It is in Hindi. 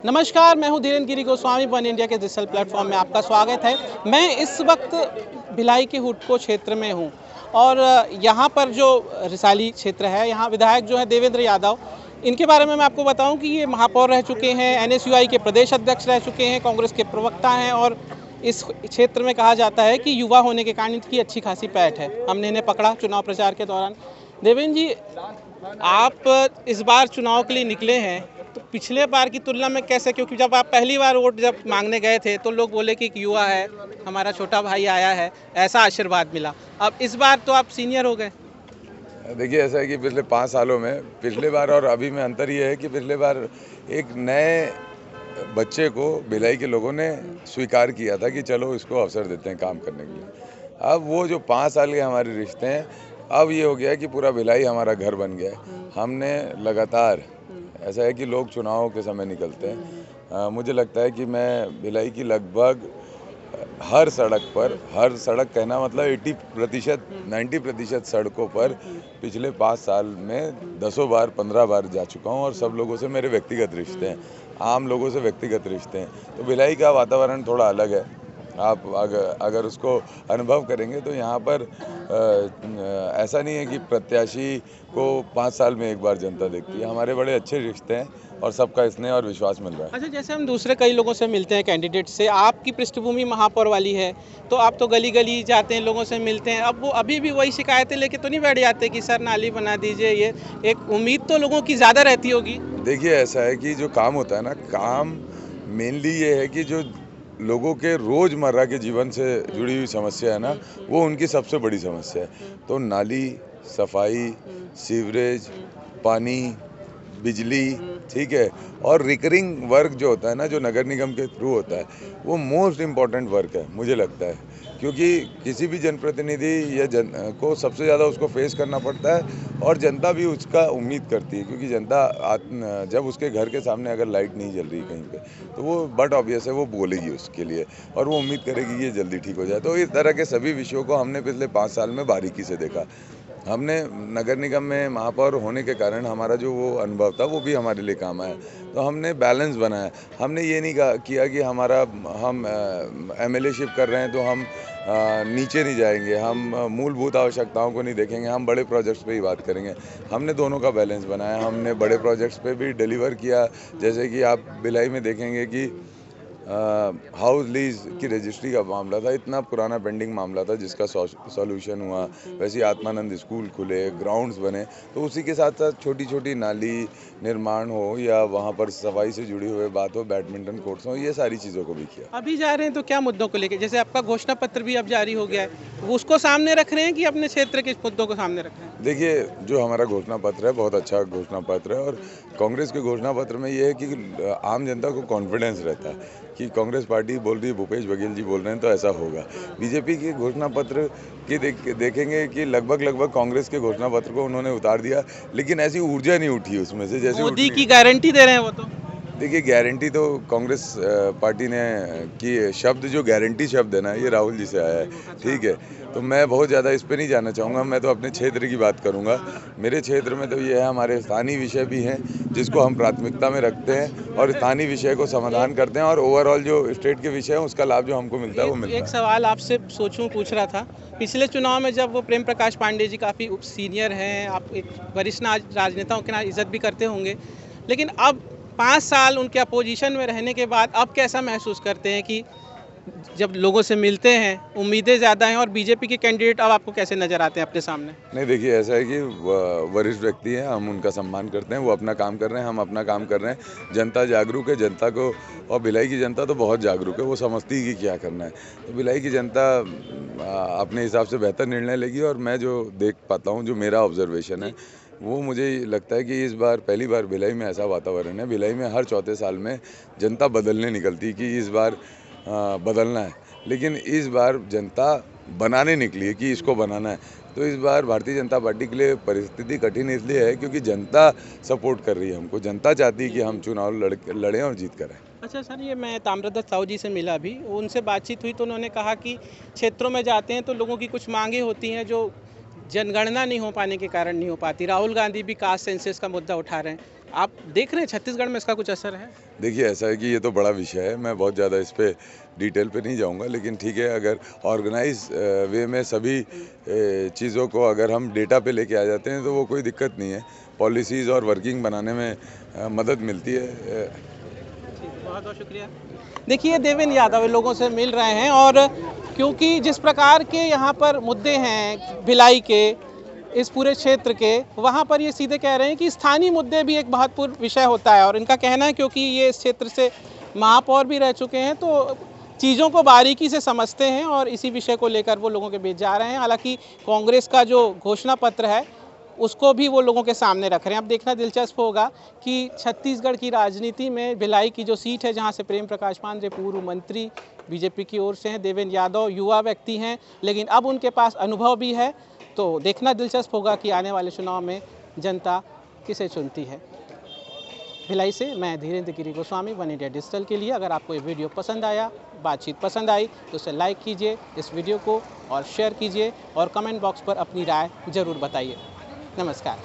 नमस्कार, मैं हूं धीरेन्द्र गिरी गोस्वामी। वन इंडिया के डिजिटल प्लेटफॉर्म में आपका स्वागत है। मैं इस वक्त भिलाई के हुडको क्षेत्र में हूं और यहां पर जो रिसाली क्षेत्र है, यहां विधायक जो है देवेंद्र यादव, इनके बारे में मैं आपको बताऊं कि ये महापौर रह चुके हैं, एनएसयूआई के प्रदेश अध्यक्ष रह चुके हैं, कांग्रेस के प्रवक्ता हैं और इस क्षेत्र में कहा जाता है कि युवा होने के कारण इनकी अच्छी खासी पैठ है। हमने इन्हें पकड़ा चुनाव प्रचार के दौरान। देवेंद्र जी, आप इस बार चुनाव के लिए निकले हैं, तो पिछले बार की तुलना में कैसे? क्योंकि जब आप पहली बार वोट जब मांगने गए थे तो लोग बोले कि एक युवा है, हमारा छोटा भाई आया है, ऐसा आशीर्वाद मिला। अब इस बार तो आप सीनियर हो गए। देखिए, ऐसा है कि पिछले 5 सालों में पिछले बार और अभी में अंतर ये है कि पिछले बार एक नए बच्चे को भिलाई के लोगों ने स्वीकार किया था कि चलो इसको अवसर देते हैं काम करने के लिए। अब वो जो 5 साल के हमारे रिश्ते हैं, अब ये हो गया है कि पूरा भिलाई हमारा घर बन गया है। हमने लगातार, ऐसा है कि लोग चुनावों के समय निकलते हैं, मुझे लगता है कि मैं भिलाई की लगभग हर सड़क पर, हर सड़क कहना मतलब 80% 90% सड़कों पर पिछले 5 साल में 10 बार 15 बार जा चुका हूं और सब लोगों से मेरे व्यक्तिगत रिश्ते हैं, आम लोगों से व्यक्तिगत रिश्ते हैं। तो भिलाई का वातावरण थोड़ा अलग है। आप अगर उसको अनुभव करेंगे तो यहाँ पर ऐसा नहीं है कि प्रत्याशी को 5 साल में एक बार जनता देखती है। हमारे बड़े अच्छे रिश्ते हैं और सबका स्नेह और विश्वास मिल रहा है। अच्छा, जैसे हम दूसरे कई लोगों से मिलते हैं कैंडिडेट से, आपकी पृष्ठभूमि महापौर वाली है, तो आप तो गली गली जाते हैं, लोगों से मिलते हैं। अब वो अभी भी वही शिकायतें लेके तो नहीं बैठ जाते कि सर नाली बना दीजिए? ये एक उम्मीद तो लोगों की ज़्यादा रहती होगी। देखिए, ऐसा है कि जो काम होता है ना, काम मेनली ये है कि जो लोगों के रोज़मर्रा के जीवन से जुड़ी हुई समस्या है ना, वो उनकी सबसे बड़ी समस्या है। तो नाली, सफाई, सीवरेज, पानी, बिजली, ठीक है, और रिकरिंग वर्क जो होता है ना, जो नगर निगम के थ्रू होता है, वो मोस्ट इम्पॉर्टेंट वर्क है मुझे लगता है। क्योंकि किसी भी जनप्रतिनिधि या को सबसे ज़्यादा उसको फेस करना पड़ता है और जनता भी उसका उम्मीद करती है, क्योंकि जनता जब उसके घर के सामने अगर लाइट नहीं जल रही कहीं पे, तो वो बट ऑब्वियस है, वो बोलेगी उसके लिए और वो उम्मीद करेगी कि ये जल्दी ठीक हो जाए। तो इस तरह के सभी विषयों को हमने पिछले 5 साल में बारीकी से देखा। हमने नगर निगम में महापौर होने के कारण हमारा जो वो अनुभव था वो भी हमारे लिए काम आया। तो हमने बैलेंस बनाया। हमने ये नहीं किया कि हम एमएलए-शिप कर रहे हैं तो हम नीचे नहीं जाएंगे, हम मूलभूत आवश्यकताओं को नहीं देखेंगे, हम बड़े प्रोजेक्ट्स पे ही बात करेंगे। हमने दोनों का बैलेंस बनाया। हमने बड़े प्रोजेक्ट्स पे भी डिलीवर किया। जैसे कि आप भिलाई में देखेंगे कि हाउस लीज की रजिस्ट्री का मामला था, इतना पुराना पेंडिंग मामला था जिसका सॉल्यूशन हुआ। वैसे ही आत्मानंद स्कूल खुले, ग्राउंड्स बने, तो उसी के साथ साथ छोटी छोटी नाली निर्माण हो या वहाँ पर सफाई से जुड़ी हुई बात हो, बैडमिंटन कोर्ट्स हो, ये सारी चीज़ों को भी किया। अभी जा रहे हैं तो क्या मुद्दों को लेके? जैसे आपका घोषणा पत्र भी अब जारी हो गया है, वो उसको सामने रख रहे हैं कि अपने क्षेत्र के मुद्दों को सामने रख रहे हैं? देखिए, जो हमारा घोषणा पत्र है बहुत अच्छा घोषणा पत्र है और कांग्रेस के घोषणा पत्र में ये है कि आम जनता को कॉन्फिडेंस रहता है कि कांग्रेस पार्टी बोल रही है, भूपेश बघेल जी बोल रहे हैं तो ऐसा होगा। बीजेपी के घोषणा पत्र की देखेंगे कि लगभग कांग्रेस के घोषणा पत्र को उन्होंने उतार दिया, लेकिन ऐसी ऊर्जा नहीं उठी उसमें से जैसे मोदी की गारंटी दे रहे हैं वो तो। देखिए, गारंटी तो कांग्रेस पार्टी ने की शब्द, जो गारंटी शब्द है ना, ये राहुल जी से आया है, ठीक है। तो मैं बहुत ज़्यादा इस पे नहीं जाना चाहूँगा, मैं तो अपने क्षेत्र की बात करूँगा। मेरे क्षेत्र में तो ये है, हमारे स्थानीय विषय भी हैं जिसको हम प्राथमिकता में रखते हैं और स्थानीय विषय को समाधान करते हैं और ओवरऑल जो स्टेट के विषय हैं उसका लाभ जो हमको मिलता है वो मिलता है। एक सवाल आपसे पूछ रहा था, पिछले चुनाव में जब वो प्रेम प्रकाश पांडे जी काफ़ी सीनियर हैं, आप एक वरिष्ठ राजनेताओं के नाम इज्जत भी करते होंगे, लेकिन अब 5 साल उनके अपोजिशन में रहने के बाद अब कैसा महसूस करते हैं कि जब लोगों से मिलते हैं उम्मीदें ज़्यादा हैं और बीजेपी के कैंडिडेट अब आपको कैसे नज़र आते हैं अपने सामने? नहीं, देखिए, ऐसा है कि वरिष्ठ व्यक्ति हैं, हम उनका सम्मान करते हैं, वो अपना काम कर रहे हैं, हम अपना काम कर रहे हैं। जनता जागरूक है, जनता को, और भिलाई की जनता तो बहुत जागरूक है, वो समझती है कि क्या करना है। तो भिलाई की जनता अपने हिसाब से बेहतर निर्णय लेगी और मैं जो देख पाता हूँ, जो मेरा ऑब्जर्वेशन है, वो मुझे लगता है कि इस बार पहली बार भिलाई में ऐसा वातावरण है। भिलाई में हर चौथे साल में जनता बदलने निकलती है कि इस बार बदलना है, लेकिन इस बार जनता बनाने निकली है कि इसको बनाना है। तो इस बार भारतीय जनता पार्टी के लिए परिस्थिति कठिन इसलिए है क्योंकि जनता सपोर्ट कर रही है हमको। जनता चाहती है कि हम चुनाव लड़ें और जीत कर आएँ। अच्छा सर, ये मैं ताम्रध्वज साहू जी से मिला अभी, उनसे बातचीत हुई तो उन्होंने कहा कि क्षेत्रों में जाते हैं तो लोगों की कुछ मांगे होती हैं जो जनगणना नहीं हो पाने के कारण नहीं हो पाती। राहुल गांधी भी कास्ट सेंसस का मुद्दा उठा रहे हैं। आप देख रहे हैं छत्तीसगढ़ में इसका कुछ असर है? देखिए, ऐसा है कि ये तो बड़ा विषय है, मैं बहुत ज़्यादा इस पे डिटेल पे नहीं जाऊंगा, लेकिन ठीक है, अगर ऑर्गेनाइज वे में सभी चीज़ों को अगर हम डेटा पे लेके आ जाते हैं तो वो कोई दिक्कत नहीं है। पॉलिसीज़ और वर्किंग बनाने में मदद मिलती है। बहुत बहुत शुक्रिया। देखिए, देवेंद्र यादव इन लोगों से मिल रहे हैं और क्योंकि जिस प्रकार के यहाँ पर मुद्दे हैं भिलाई के, इस पूरे क्षेत्र के, वहाँ पर ये सीधे कह रहे हैं कि स्थानीय मुद्दे भी एक महत्वपूर्ण विषय होता है। और इनका कहना है क्योंकि ये इस क्षेत्र से महापौर भी रह चुके हैं तो चीज़ों को बारीकी से समझते हैं और इसी विषय को लेकर वो लोगों के बीच जा रहे हैं। हालांकि कांग्रेस का जो घोषणा पत्र है उसको भी वो लोगों के सामने रख रहे हैं। अब देखना दिलचस्प होगा कि छत्तीसगढ़ की राजनीति में भिलाई की जो सीट है, जहां से प्रेम प्रकाश पांडेय पूर्व मंत्री बीजेपी की ओर से हैं, देवेंद्र यादव युवा व्यक्ति हैं, लेकिन अब उनके पास अनुभव भी है। तो देखना दिलचस्प होगा कि आने वाले चुनाव में जनता किसे चुनती है। भिलाई से मैं धीरेन्द्र गिरी गोस्वामी, वन इंडिया डिजिटल के लिए। अगर आपको ये वीडियो पसंद आया, बातचीत पसंद आई तो उसे लाइक कीजिए इस वीडियो को और शेयर कीजिए और कमेंट बॉक्स पर अपनी राय ज़रूर बताइए। नमस्कार।